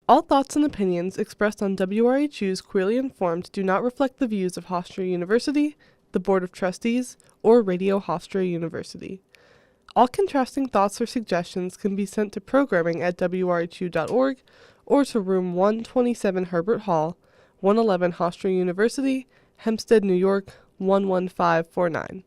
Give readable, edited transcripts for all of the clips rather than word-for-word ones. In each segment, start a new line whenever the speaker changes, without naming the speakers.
All thoughts and opinions expressed on WRHU's Queerly Informed do not reflect the views of Hofstra University, the Board of Trustees, or Radio Hofstra University. All contrasting thoughts or suggestions can be sent to programming at wrhu.org or to room 127 Herbert Hall, 111 Hofstra University, Hempstead, New York, 11549.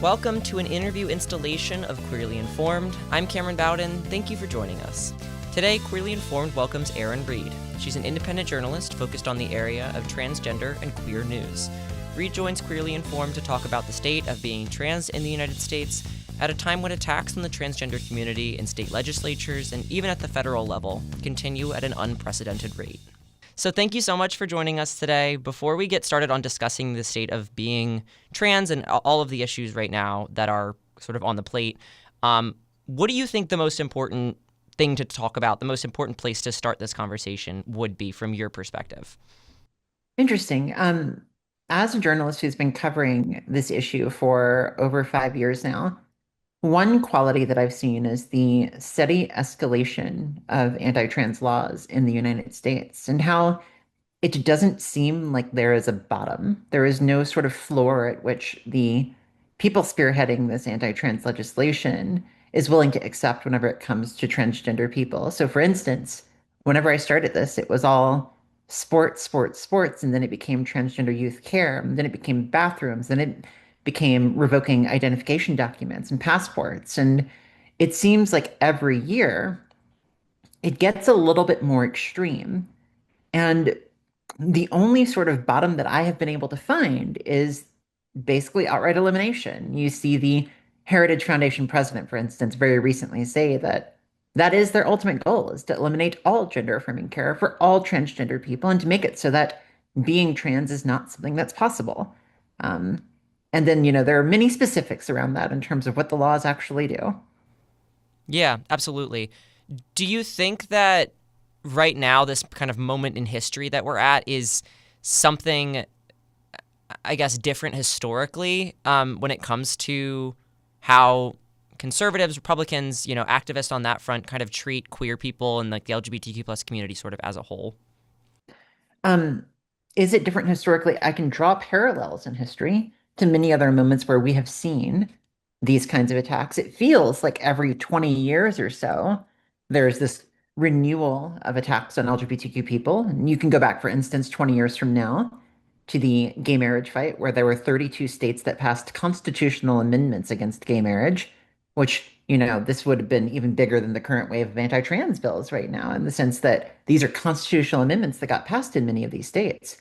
Welcome to an interview installation of Queerly Informed. I'm Camryn Bowden. Thank you for joining us. Today, Queerly Informed welcomes Erin Reed. She's an independent journalist focused on the area of transgender and queer news. Reed joins Queerly Informed to talk about the state of being trans in the United States at a time when attacks on the transgender community in state legislatures and even at the federal level continue at an unprecedented rate. So thank you so much for joining us today. Before we get started on discussing the state of being trans and all of the issues right now that are sort of on the plate, what do you think the most important thing to talk about, the most important place to start this conversation would be from your perspective?
Interesting. As a journalist who's been covering this issue for over 5 years now, one quality that I've seen is the steady escalation of anti-trans laws in the United States and how it doesn't seem like there is a bottom. There is no sort of floor at which the people spearheading this anti-trans legislation is willing to accept whenever it comes to transgender people. So, for instance, whenever I started this, it was all sports, sports, sports, and then it became transgender youth care, and then it became bathrooms, then it became revoking identification documents and passports. And it seems like every year it gets a little bit more extreme. And the only sort of bottom that I have been able to find is basically outright elimination. You see the Heritage Foundation president, for instance, very recently say that that is their ultimate goal, is to eliminate all gender affirming care for all transgender people and to make it so that being trans is not something that's possible. And then, there are many specifics around that in terms of what the laws actually do.
Yeah, absolutely. Do you think that right now, this kind of moment in history that we're at is something, I guess, different historically when it comes to how conservatives, Republicans, activists on that front kind of treat queer people and like the LGBTQ plus community sort of as a whole?
Is it different historically? I can draw parallels in history to many other moments where we have seen these kinds of attacks. It feels like every 20 years or so, there's this renewal of attacks on LGBTQ people. And you can go back, for instance, 20 years from now to the gay marriage fight, where there were 32 states that passed constitutional amendments against gay marriage, which, this would have been even bigger than the current wave of anti-trans bills right now, in the sense that these are constitutional amendments that got passed in many of these states.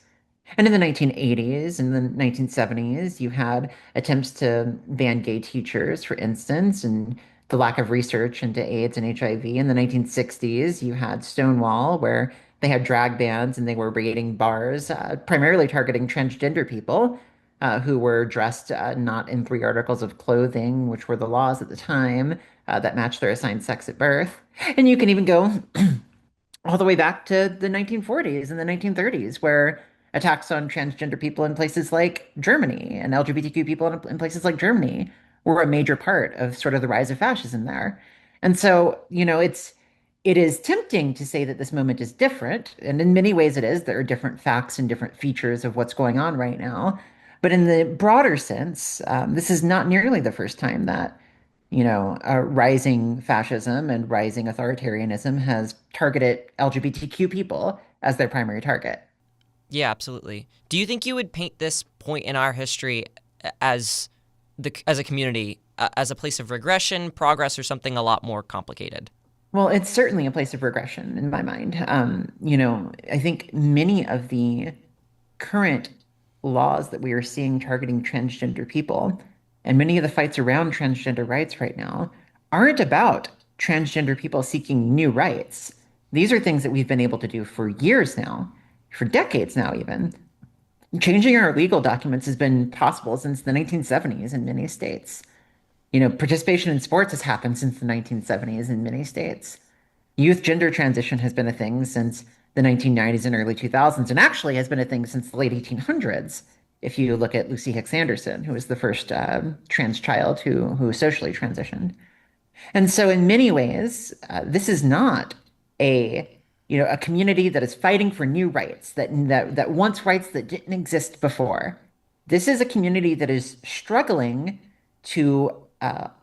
And in the 1980s and the 1970s, you had attempts to ban gay teachers, for instance, and the lack of research into AIDS and HIV. In the 1960s, you had Stonewall, where they had drag bans and they were raiding bars, primarily targeting transgender people who were dressed not in 3 articles of clothing, which were the laws at the time that matched their assigned sex at birth. And you can even go all the way back to the 1940s and the 1930s, where attacks on transgender people in places like Germany and LGBTQ people in places like Germany were a major part of sort of the rise of fascism there. And so, it is tempting to say that this moment is different, and in many ways it is. There are different facts and different features of what's going on right now. But in the broader sense, this is not nearly the first time that rising fascism and rising authoritarianism has targeted LGBTQ people as their primary target.
Yeah, absolutely. Do you think you would paint this point in our history as as a community, as a place of regression, progress, or something a lot more complicated?
Well, it's certainly a place of regression in my mind. I think many of the current laws that we are seeing targeting transgender people and many of the fights around transgender rights right now aren't about transgender people seeking new rights. These are things that we've been able to do for years now, for decades now, even. Changing our legal documents has been possible since the 1970s in many states. Participation in sports has happened since the 1970s in many states. Youth gender transition has been a thing since the 1990s and early 2000s, and actually has been a thing since the late 1800s if you look at Lucy Hicks Anderson, who was the first trans child who socially transitioned. And so, in many ways, this is not a a community that is fighting for new rights that wants rights that didn't exist before. This is a community that is struggling to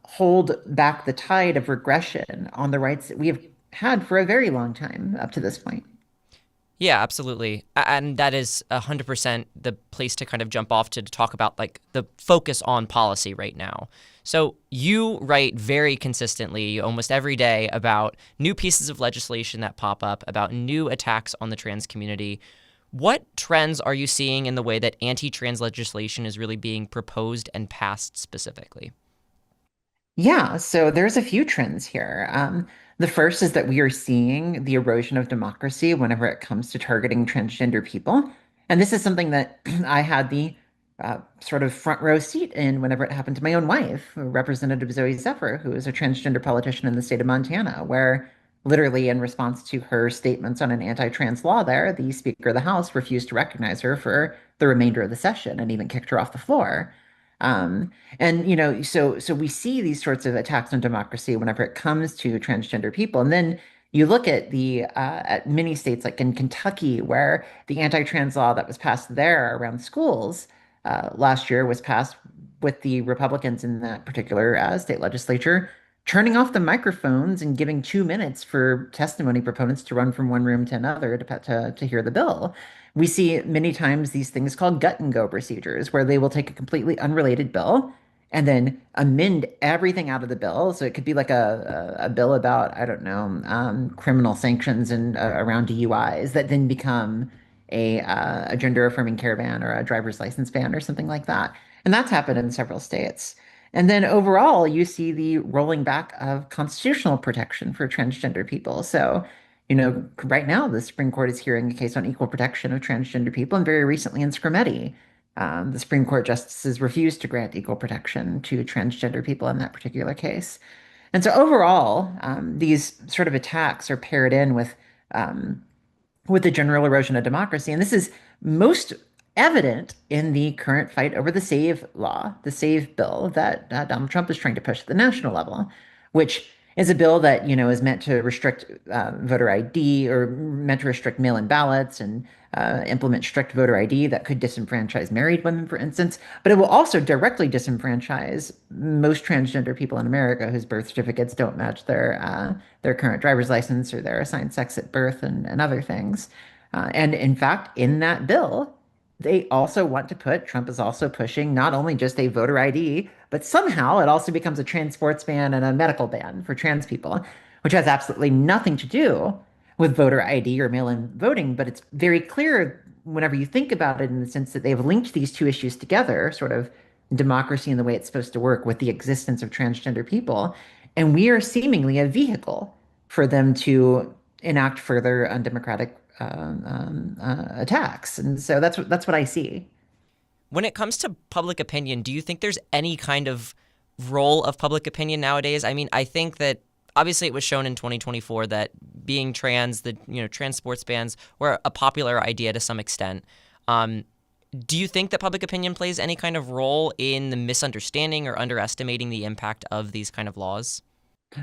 hold back the tide of regression on the rights that we have had for a very long time up to this point.
Yeah, absolutely. And that is 100% the place to kind of jump off to talk about like the focus on policy right now. So you write very consistently almost every day about new pieces of legislation that pop up, about new attacks on the trans community. What trends are you seeing in the way that anti-trans legislation is really being proposed and passed specifically?
Yeah, so there's a few trends here. The first is that we are seeing the erosion of democracy whenever it comes to targeting transgender people. And this is something that I had the sort of front row seat in whenever it happened to my own wife, Representative Zoe Zephyr, who is a transgender politician in the state of Montana, where literally in response to her statements on an anti-trans law there, the Speaker of the House refused to recognize her for the remainder of the session and even kicked her off the floor. Um, and so we see these sorts of attacks on democracy whenever it comes to transgender people. And then you look at the at many states like in Kentucky, where the anti-trans law that was passed there around schools last year was passed with the Republicans in that particular state legislature turning off the microphones and giving 2 minutes for testimony proponents to run from one room to another to hear the bill. We see many times these things called gut and go procedures, where they will take a completely unrelated bill and then amend everything out of the bill. So it could be like a bill about, I don't know, criminal sanctions and around DUIs that then become a gender affirming care ban or a driver's license ban or something like that. And that's happened in several states. And then overall, you see the rolling back of constitutional protection for transgender people. So, right now, the Supreme Court is hearing a case on equal protection of transgender people. And very recently in Scrimeti, the Supreme Court justices refused to grant equal protection to transgender people in that particular case. And so overall, these sort of attacks are paired in with the general erosion of democracy. And this is most evident in the current fight over the SAVE law, the SAVE bill that Donald Trump is trying to push at the national level, which is a bill that, is meant to restrict voter ID or meant to restrict mail-in ballots and implement strict voter ID that could disenfranchise married women, for instance. But it will also directly disenfranchise most transgender people in America whose birth certificates don't match their current driver's license or their assigned sex at birth and other things. And in fact, in that bill, they also want to put, Trump is also pushing not only just a voter ID, but somehow it also becomes a trans sports ban and a medical ban for trans people, which has absolutely nothing to do with voter ID or mail-in voting. But it's very clear whenever you think about it in the sense that they've linked these two issues together, sort of democracy and the way it's supposed to work with the existence of transgender people. And we are seemingly a vehicle for them to enact further undemocratic attacks. And so that's what I see.
When it comes to public opinion, do you think there's any kind of role of public opinion nowadays? I mean, I think that obviously it was shown in 2024 that being trans, trans sports bans were a popular idea to some extent. Do you think that public opinion plays any kind of role in the misunderstanding or underestimating the impact of these kind of laws?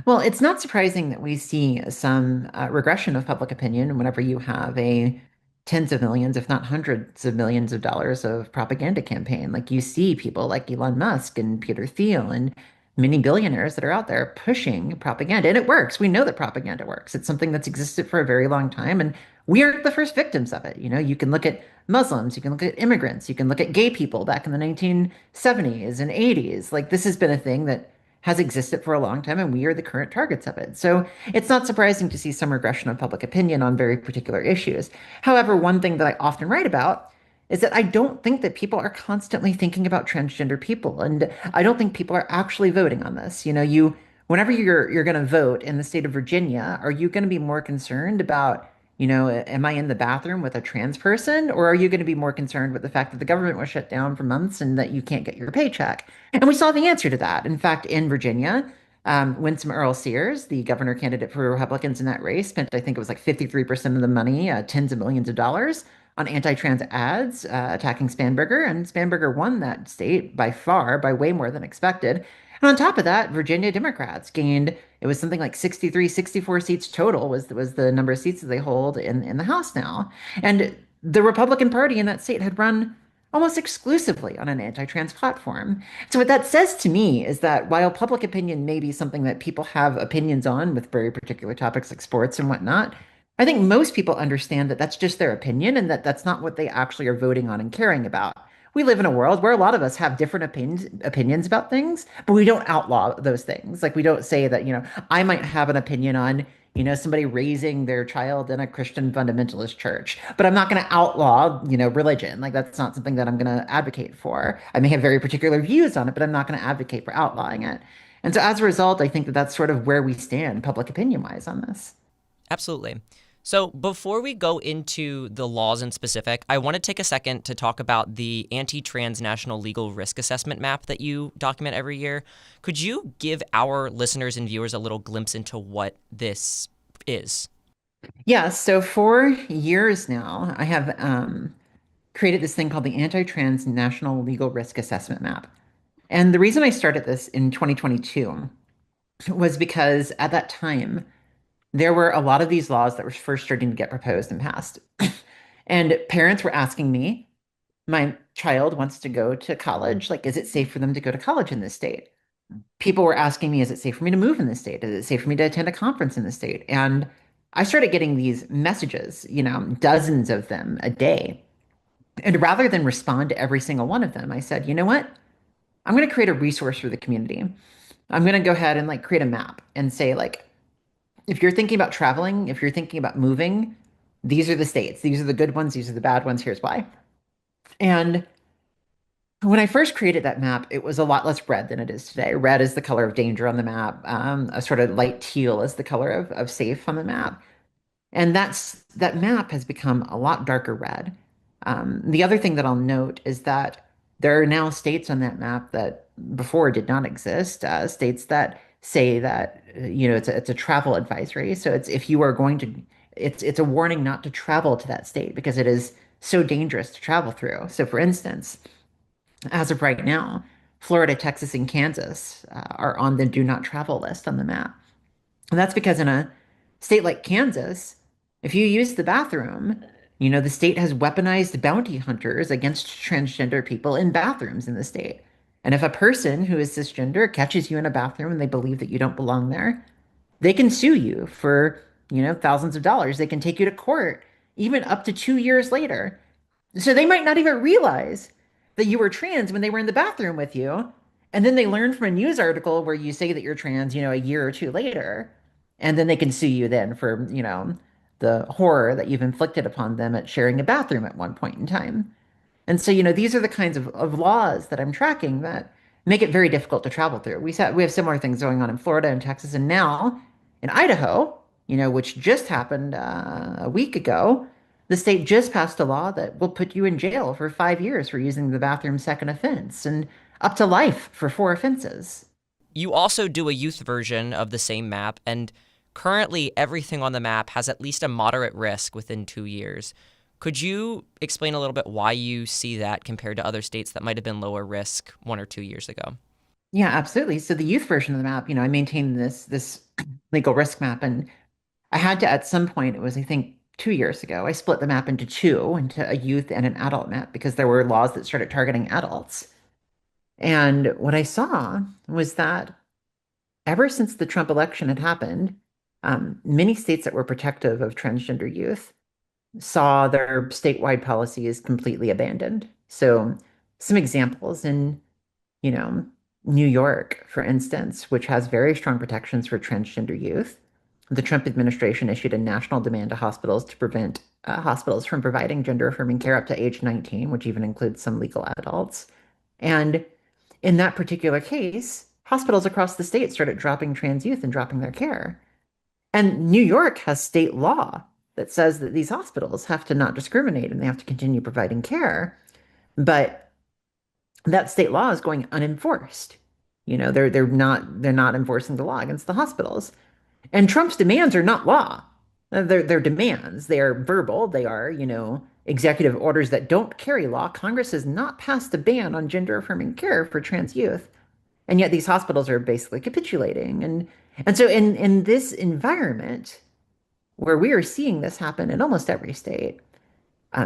Well, it's not surprising that we see some regression of public opinion whenever you have a tens of millions, if not hundreds of millions of dollars of propaganda campaign. Like you see people like Elon Musk and Peter Thiel and many billionaires that are out there pushing propaganda. And it works. We know that propaganda works. It's something that's existed for a very long time. And we aren't the first victims of it. You can look at Muslims, you can look at immigrants, you can look at gay people back in the 1970s and 80s. Like this has been a thing that has existed for a long time, and we are the current targets of it. So it's not surprising to see some regression of public opinion on very particular issues. However, one thing that I often write about is that I don't think that people are constantly thinking about transgender people, and I don't think people are actually voting on this. Whenever you're going to vote in the state of Virginia, are you going to be more concerned about am I in the bathroom with a trans person? Or are you going to be more concerned with the fact that the government was shut down for months and that you can't get your paycheck? And we saw the answer to that. In fact, in Virginia, Winsome Earl-Sears, the governor candidate for Republicans in that race, spent, I think it was like 53% of the money, tens of millions of dollars, on anti-trans ads, attacking Spanberger, and Spanberger won that state by far, by way more than expected. And on top of that, Virginia Democrats gained, it was something like 63, 64 seats total was the number of seats that they hold in the House now. And the Republican Party in that state had run almost exclusively on an anti-trans platform. So what that says to me is that while public opinion may be something that people have opinions on with very particular topics like sports and whatnot, I think most people understand that that's just their opinion and that that's not what they actually are voting on and caring about. We live in a world where a lot of us have different opinions about things, but we don't outlaw those things. Like we don't say that, I might have an opinion on, somebody raising their child in a Christian fundamentalist church, but I'm not going to outlaw, religion. Like that's not something that I'm going to advocate for. I may have very particular views on it, but I'm not going to advocate for outlawing it. And so as a result, I think that that's sort of where we stand public opinion wise on this.
Absolutely. So before we go into the laws in specific, I want to take a second to talk about the anti-trans national legal risk assessment map that you document every year. Could you give our listeners and viewers a little glimpse into what this is?
Yeah, so for years now, I have created this thing called the Anti-Trans National Legal Risk Assessment Map. And the reason I started this in 2022 was because at that time, there were a lot of these laws that were first starting to get proposed and passed. And parents were asking me, my child wants to go to college. Like, is it safe for them to go to college in this state? People were asking me, is it safe for me to move in this state? Is it safe for me to attend a conference in this state? And I started getting these messages, dozens of them a day. And rather than respond to every single one of them, I said, you know what? I'm going to create a resource for the community. I'm going to go ahead and like create a map and say, like, if you're thinking about traveling, if you're thinking about moving, these are the states. These are the good ones. These are the bad ones. Here's why. And when I first created that map, it was a lot less red than it is today. Red is the color of danger on the map. A sort of light teal is the color of safe on the map. And that map has become a lot darker red. The other thing that I'll note is that there are now states on that map that before did not exist. States that say that it's a travel advisory. So it's if you are going to, it's a warning not to travel to that state because it is so dangerous to travel through. So for instance, as of right now, Florida, Texas, and Kansas are on the do not travel list on the map. And that's because in a state like Kansas, if you use the bathroom, the state has weaponized bounty hunters against transgender people in bathrooms in the state. And if a person who is cisgender catches you in a bathroom and they believe that you don't belong there, they can sue you for, thousands of dollars. They can take you to court, even up to 2 years later. So they might not even realize that you were trans when they were in the bathroom with you. And then they learn from a news article where you say that you're trans, a year or two later. And then they can sue you then for, the horror that you've inflicted upon them at sharing a bathroom at one point in time. And so, these are the kinds of laws that I'm tracking that make it very difficult to travel through. We have similar things going on in Florida and Texas and now in Idaho, which just happened a week ago. The state just passed a law that will put you in jail for 5 years for using the bathroom second offense and up to life for 4 offenses.
You also do a youth version of the same map, and currently everything on the map has at least a moderate risk within 2 years. Could you explain a little bit why you see that compared to other states that might have been lower risk 1 or 2 years ago?
Yeah, absolutely. So the youth version of the map, I maintained this legal risk map, and I had to at some point, it was I think 2 years ago, I split the map into two, into a youth and an adult map because there were laws that started targeting adults. And what I saw was that ever since the Trump election had happened, many states that were protective of transgender youth saw their statewide policies completely abandoned. So some examples in, you know, New York, for instance, which has very strong protections for transgender youth. The Trump administration issued a national demand to hospitals to prevent hospitals from providing gender affirming care up to age 19, which even includes some legal adults. And in that particular case, hospitals across the state started dropping trans youth and dropping their care. And New York has state law that says that these hospitals have to not discriminate and they have to continue providing care. But that state law is going unenforced. They're not enforcing the law against the hospitals. And Trump's demands are not law. They're demands. They are verbal. They are, executive orders that don't carry law. Congress has not passed a ban on gender affirming care for trans youth. And yet these hospitals are basically capitulating. And so in this environment where we are seeing this happen in almost every state,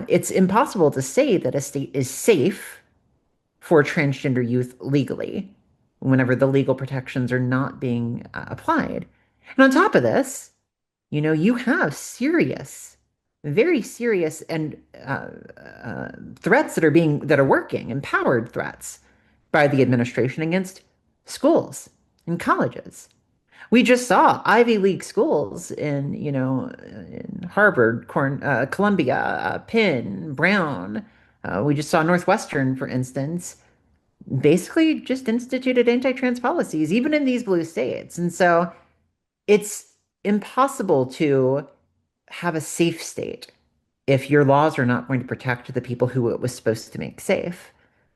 it's impossible to say that a state is safe for transgender youth legally whenever the legal protections are not being applied. And on top of this, you have serious, very serious and threats that are working, empowered threats by the administration against schools and colleges. We just saw Ivy League schools in Harvard, Columbia, Penn, Brown. We just saw Northwestern, for instance, basically just instituted anti-trans policies, even in these blue states. And so it's impossible to have a safe state if your laws are not going to protect the people who it was supposed to make safe.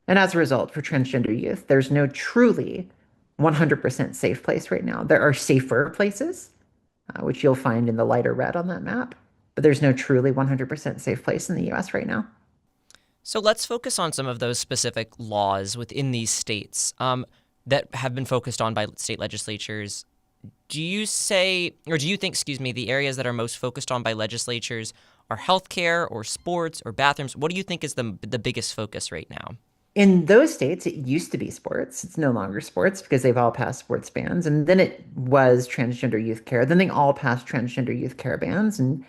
And as a result, for transgender youth, there's no truly 100% safe place right now. There are safer places, which you'll find in the lighter red on that map, but there's no truly 100% safe place in the US right now.
So let's focus on some of those specific laws within these states that have been focused on by state legislatures. Do you think, the areas that are most focused on by legislatures are healthcare or sports or bathrooms? What do you think is the biggest focus right now?
In those states, it used to be sports. It's no longer sports because they've all passed sports bans. And then it was transgender youth care. Then they all passed transgender youth care bans. And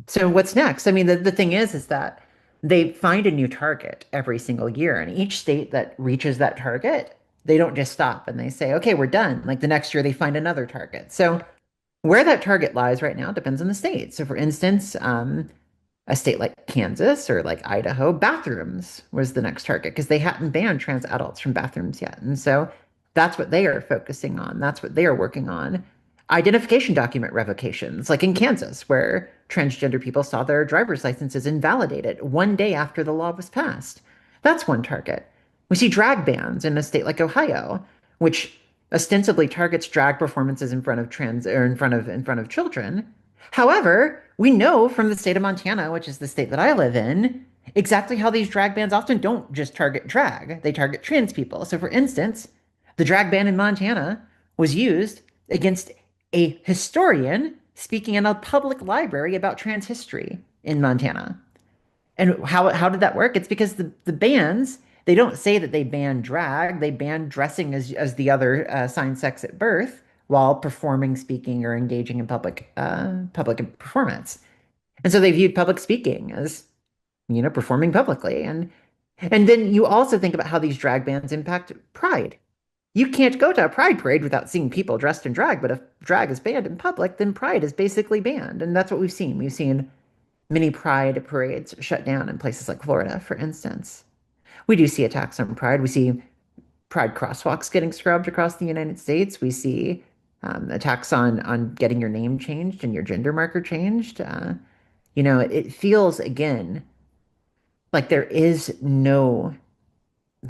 so what's next? I mean, the thing is that they find a new target every single year. And each state that reaches that target, they don't just stop and they say, okay, we're done. Like the next year, they find another target. So where that target lies right now depends on the state. So for instance, a state like Kansas or like Idaho, bathrooms was the next target because they hadn't banned trans adults from bathrooms yet. And so that's what they are focusing on. That's what they are working on. Identification document revocations, like in Kansas, where transgender people saw their driver's licenses invalidated one day after the law was passed. That's one target. We see drag bans in a state like Ohio, which ostensibly targets drag performances in front of trans or in front of children. However, we know from the state of Montana, which is the state that I live in, exactly how these drag bans often don't just target drag, they target trans people. So, for instance, the drag ban in Montana was used against a historian speaking in a public library about trans history in Montana. And how did that work? It's because the bans, they don't say that they ban drag, they ban dressing as the other assigned sex at birth while performing, speaking, or engaging in public performance. And so they viewed public speaking as, performing publicly. And then you also think about how these drag bans impact pride. You can't go to a pride parade without seeing people dressed in drag, but if drag is banned in public, then pride is basically banned. And that's what we've seen. We've seen many pride parades shut down in places like Florida, for instance. We do see attacks on pride. We see pride crosswalks getting scrubbed across the United States. We see attacks on getting your name changed and your gender marker changed. It feels again like there's no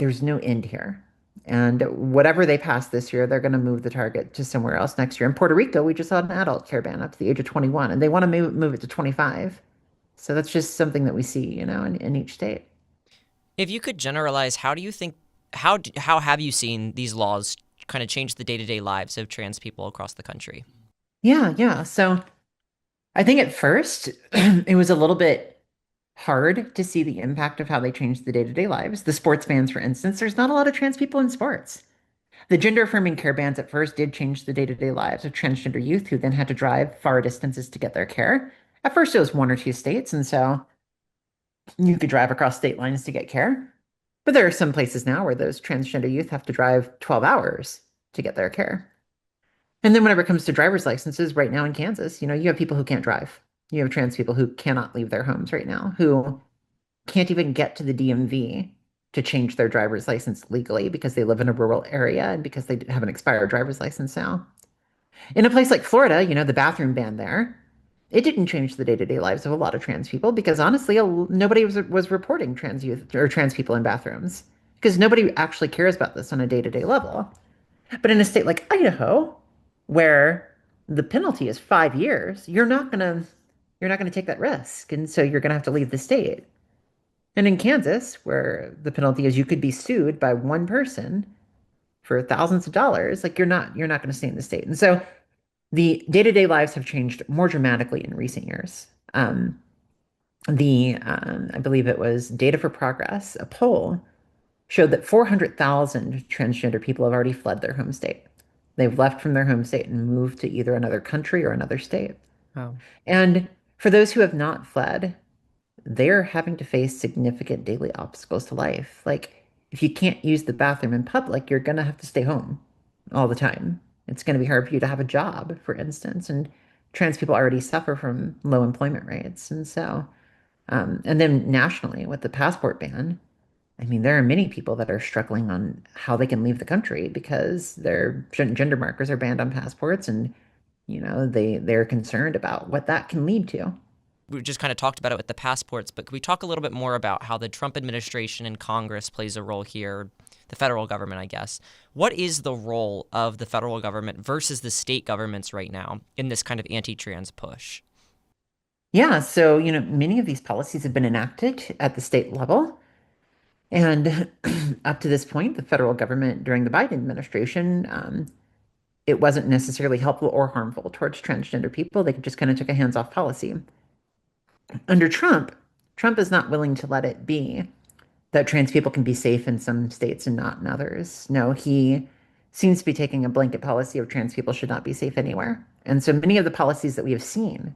end here. And whatever they pass this year, they're going to move the target to somewhere else next year. In Puerto Rico, we just saw an adult care ban up to the age of 21, and they want to move it to 25. So that's just something that we see, in each state.
If you could generalize, how have you seen these laws kind of change the day-to-day lives of trans people across the country?
Yeah. So I think at first it was a little bit hard to see the impact of how they changed the day-to-day lives. The sports bans, for instance, there's not a lot of trans people in sports. The gender affirming care bans at first did change the day-to-day lives of transgender youth who then had to drive far distances to get their care. At first, it was one or two states, and so you could drive across state lines to get care. But there are some places now where those transgender youth have to drive 12 hours to get their care. And then whenever it comes to driver's licenses, right now in Kansas, you have people who can't drive. You have trans people who cannot leave their homes right now, who can't even get to the DMV to change their driver's license legally because they live in a rural area and because they have an expired driver's license now. In a place like Florida, the bathroom ban there, it didn't change the day-to-day lives of a lot of trans people because honestly, nobody was reporting trans youth or trans people in bathrooms because nobody actually cares about this on a day-to-day level. But in a state like Idaho, where the penalty is 5 years, you're not going to you're not going to take that risk. And so you're going to have to leave the state. And in Kansas, where the penalty is you could be sued by one person for thousands of dollars, like you're not going to stay in the state. And so the day-to-day lives have changed more dramatically in recent years. I believe it was Data for Progress, a poll showed that 400,000 transgender people have already fled their home state. They've left from their home state and moved to either another country or another state.
Oh.
And for those who have not fled, they're having to face significant daily obstacles to life. Like, if you can't use the bathroom in public, you're going to have to stay home all the time. It's going to be hard for you to have a job, for instance. And trans people already suffer from low employment rates. And so, and then nationally with the passport ban, I mean, there are many people that are struggling on how they can leave the country because their gender markers are banned on passports, and they're concerned about what that can lead to.
We just kind of talked about it with the passports, but could we talk a little bit more about how the Trump administration and Congress plays a role here, the federal government, I guess? What is the role of the federal government versus the state governments right now in this kind of anti-trans push?
Yeah, so, many of these policies have been enacted at the state level. And up to this point, the federal government during the Biden administration, it wasn't necessarily helpful or harmful towards transgender people. They just kind of took a hands-off policy. Under Trump, Trump is not willing to let it be that trans people can be safe in some states and not in others. No, he seems to be taking a blanket policy of trans people should not be safe anywhere. And so many of the policies that we have seen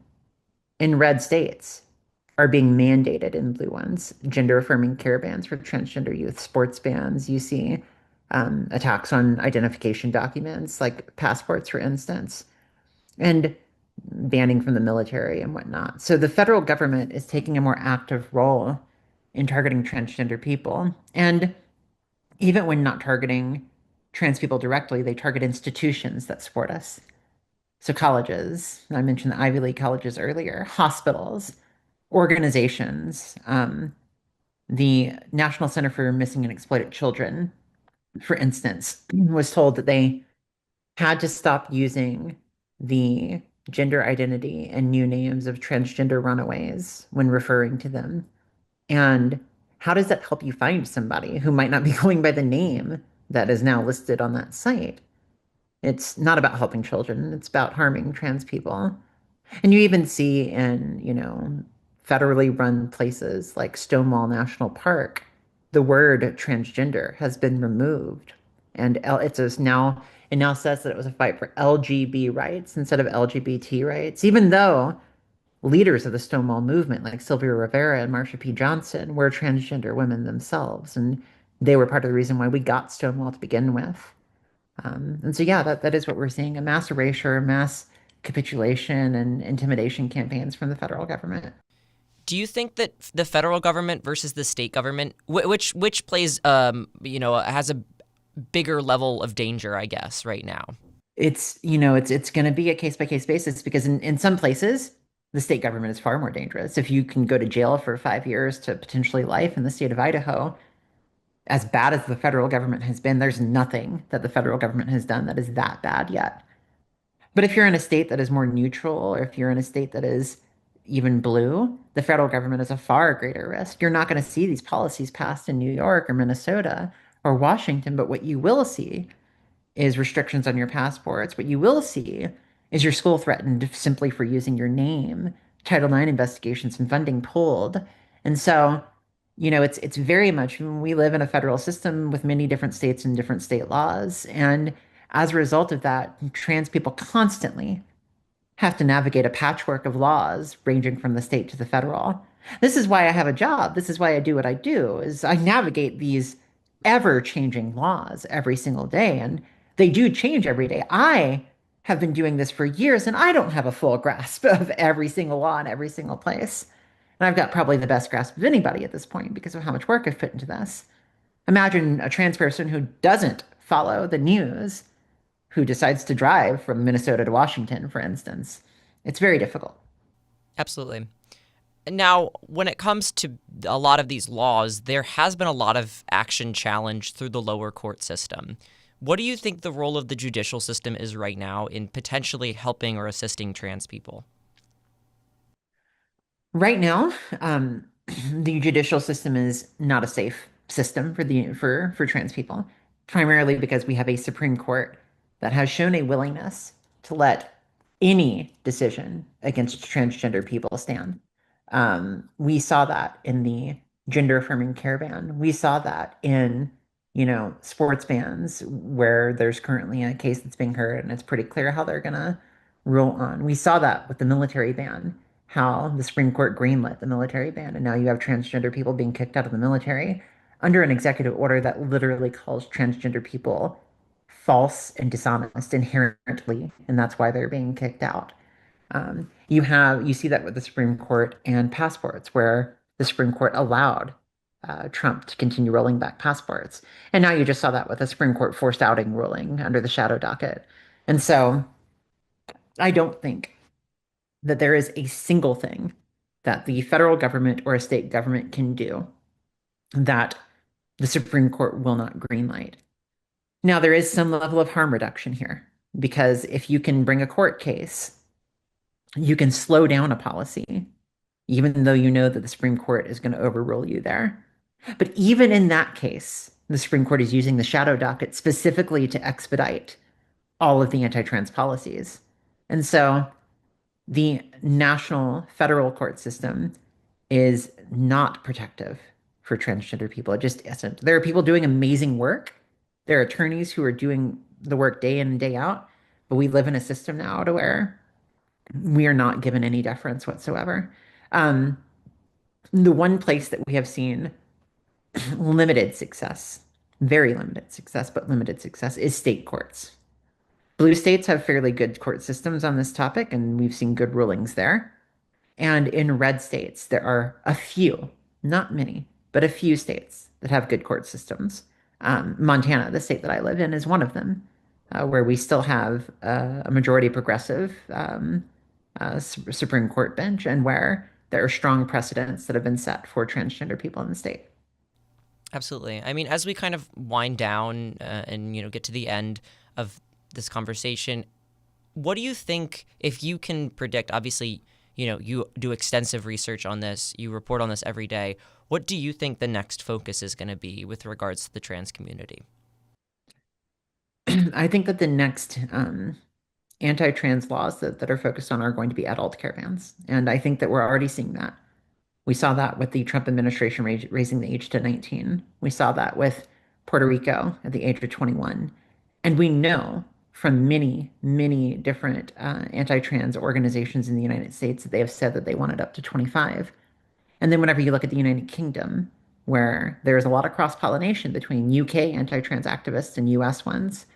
in red states are being mandated in blue ones. Gender affirming care bans for transgender youth, sports bans. You see attacks on identification documents like passports, for instance, and banning from the military and whatnot. So the federal government is taking a more active role in targeting transgender people. And even when not targeting trans people directly, they target institutions that support us. So colleges, I mentioned the Ivy League colleges earlier, hospitals, organizations, the National Center for Missing and Exploited Children, for instance, was told that they had to stop using the gender identity and new names of transgender runaways when referring to them. And how does that help you find somebody who might not be going by the name that is now listed on that site? It's not about helping children, it's about harming trans people. And you even see in, federally run places like Stonewall National Park, the word transgender has been removed. And it now says that it was a fight for LGB rights instead of LGBT rights, even though leaders of the Stonewall movement, like Sylvia Rivera and Marsha P. Johnson, were transgender women themselves. And they were part of the reason why we got Stonewall to begin with. And so, yeah, that is what we're seeing, a mass erasure, mass capitulation, and intimidation campaigns from the federal government.
Do you think that the federal government versus the state government, which plays, has a bigger level of danger, I guess, right now?
It's going to be a case by case basis because in some places, the state government is far more dangerous. If you can go to jail for 5 years to potentially life in the state of Idaho, as bad as the federal government has been, there's nothing that the federal government has done that is that bad yet. But if you're in a state that is more neutral, or if you're in a state that is even blue, the federal government is a far greater risk. You're not going to see these policies passed in New York or Minnesota or Washington, but what you will see is restrictions on your passports. What you will see is your school threatened simply for using your name, Title IX investigations and funding pulled. And so, it's very much, we live in a federal system with many different states and different state laws. And as a result of that, trans people constantly have to navigate a patchwork of laws ranging from the state to the federal. This is why I have a job. This is why I do what I do, is I navigate these ever-changing laws every single day. And they do change every day. I have been doing this for years, and I don't have a full grasp of every single law in every single place. And I've got probably the best grasp of anybody at this point because of how much work I've put into this. Imagine a trans person who doesn't follow the news, who decides to drive from Minnesota to Washington, for instance. It's very difficult.
Absolutely. Now, when it comes to a lot of these laws, there has been a lot of action challenged through the lower court system. What do you think the role of the judicial system is right now in potentially helping or assisting trans people?
Right now, um, the judicial system is not a safe system for trans people, primarily because we have a Supreme Court that has shown a willingness to let any decision against transgender people stand. We saw that in the gender affirming care ban. We saw that in, sports bans where there's currently a case that's being heard, and it's pretty clear how they're gonna rule on. We saw that with the military ban, how the Supreme Court greenlit the military ban, and now you have transgender people being kicked out of the military under an executive order that literally calls transgender people false and dishonest inherently, and that's why they're being kicked out. You see that with the Supreme Court and passports, where the Supreme Court allowed Trump to continue rolling back passports, and now you just saw that with the Supreme Court forced outing ruling under the shadow docket. And so I don't think that there is a single thing that the federal government or a state government can do that the Supreme Court will not greenlight. Now, there is some level of harm reduction here because if you can bring a court case, you can slow down a policy, even though you know that the Supreme Court is going to overrule you there. But even in that case, the Supreme Court is using the shadow docket specifically to expedite all of the anti-trans policies. And so the national federal court system is not protective for transgender people. It just isn't. There are people doing amazing work. There are attorneys who are doing the work day in and day out, but we live in a system now to where we are not given any deference whatsoever. Um, the one place that we have seen limited success, very limited success, but limited success, is state courts. Blue states have fairly good court systems on this topic, and we've seen good rulings there. And in red states, there are a few, not many, but a few states that have good court systems. Montana, the state that I live in, is one of them, where we still have a majority progressive Supreme Court bench, and where there are strong precedents that have been set for transgender people in the state.
Absolutely. I mean, as we kind of wind down and get to the end of this conversation, what do you think, if you can predict? Obviously, you do extensive research on this, you report on this every day. What do you think the next focus is going to be with regards to the trans community?
I think that the next anti-trans laws that are focused on are going to be adult care bans, and I think that we're already seeing that. We saw that with the Trump administration raising the age to 19. We saw that with Puerto Rico at the age of 21. And we know from many, many different anti-trans organizations in the United States that they have said that they want it up to 25. And then whenever you look at the United Kingdom, where there's a lot of cross-pollination between UK anti-trans activists and US ones,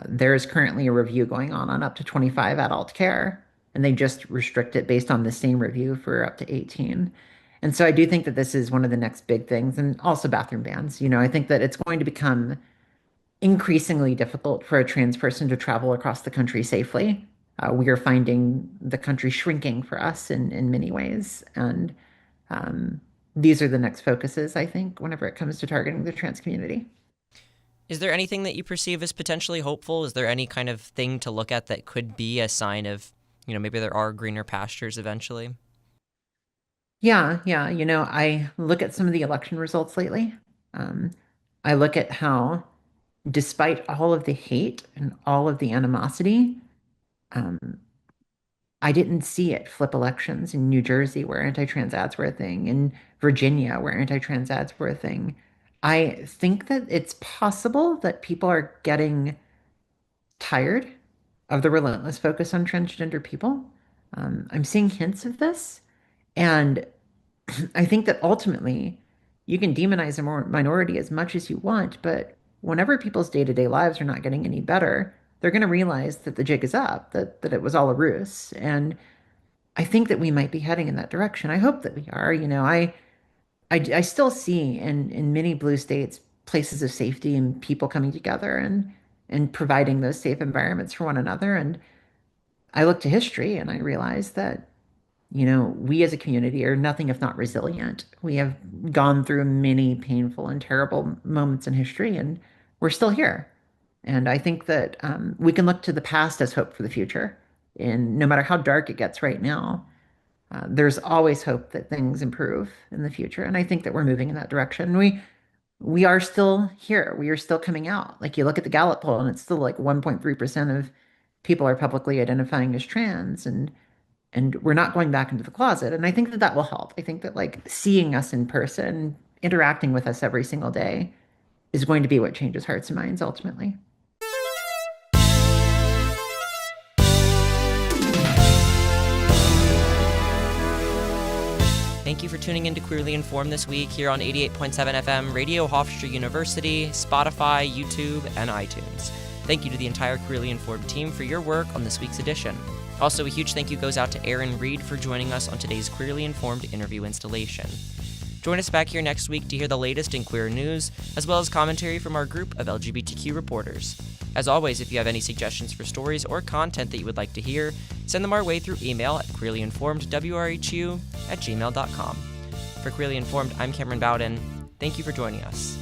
there is currently a review going on up to 25 adult care, and they just restrict it based on the same review for up to 18. And so I do think that this is one of the next big things, and also bathroom bans. I think that it's going to become increasingly difficult for a trans person to travel across the country safely. We are finding the country shrinking for us in many ways. And these are the next focuses, I think, whenever it comes to targeting the trans community.
Is there anything that you perceive as potentially hopeful? Is there any kind of thing to look at that could be a sign of, maybe there are greener pastures eventually?
Yeah, yeah. I look at some of the election results lately. Um, I look at how, despite all of the hate and all of the animosity, um, I didn't see it flip elections in New Jersey where anti-trans ads were a thing, in Virginia where anti-trans ads were a thing. I think that it's possible that people are getting tired of the relentless focus on transgender people. I'm seeing hints of this. And I think that ultimately you can demonize a minority as much as you want, but whenever people's day-to-day lives are not getting any better, they're going to realize that the jig is up, that it was all a ruse. And I think that we might be heading in that direction. I hope that we are. I still see in many blue states places of safety and people coming together and providing those safe environments for one another. And I look to history and I realize that we as a community are nothing if not resilient. We have gone through many painful and terrible moments in history, and we're still here. And I think that we can look to the past as hope for the future. And no matter how dark it gets right now, There's always hope that things improve in the future, and I think that we're moving in that direction. We are still here. We are still coming out. Like you look at the Gallup poll, and it's still like 1.3% of people are publicly identifying as trans, and we're not going back into the closet. And I think that that will help. I think that like seeing us in person, interacting with us every single day is going to be what changes hearts and minds ultimately.
Thank you for tuning in to Queerly Informed this week here on 88.7 FM, Radio Hofstra University, Spotify, YouTube, and iTunes. Thank you to the entire Queerly Informed team for your work on this week's edition. Also, a huge thank you goes out to Erin Reed for joining us on today's Queerly Informed interview installation. Join us back here next week to hear the latest in queer news, as well as commentary from our group of LGBTQ reporters. As always, if you have any suggestions for stories or content that you would like to hear, send them our way through email at queerlyinformedwrhu@gmail.com. For Queerly Informed, I'm Camryn Bowden. Thank you for joining us.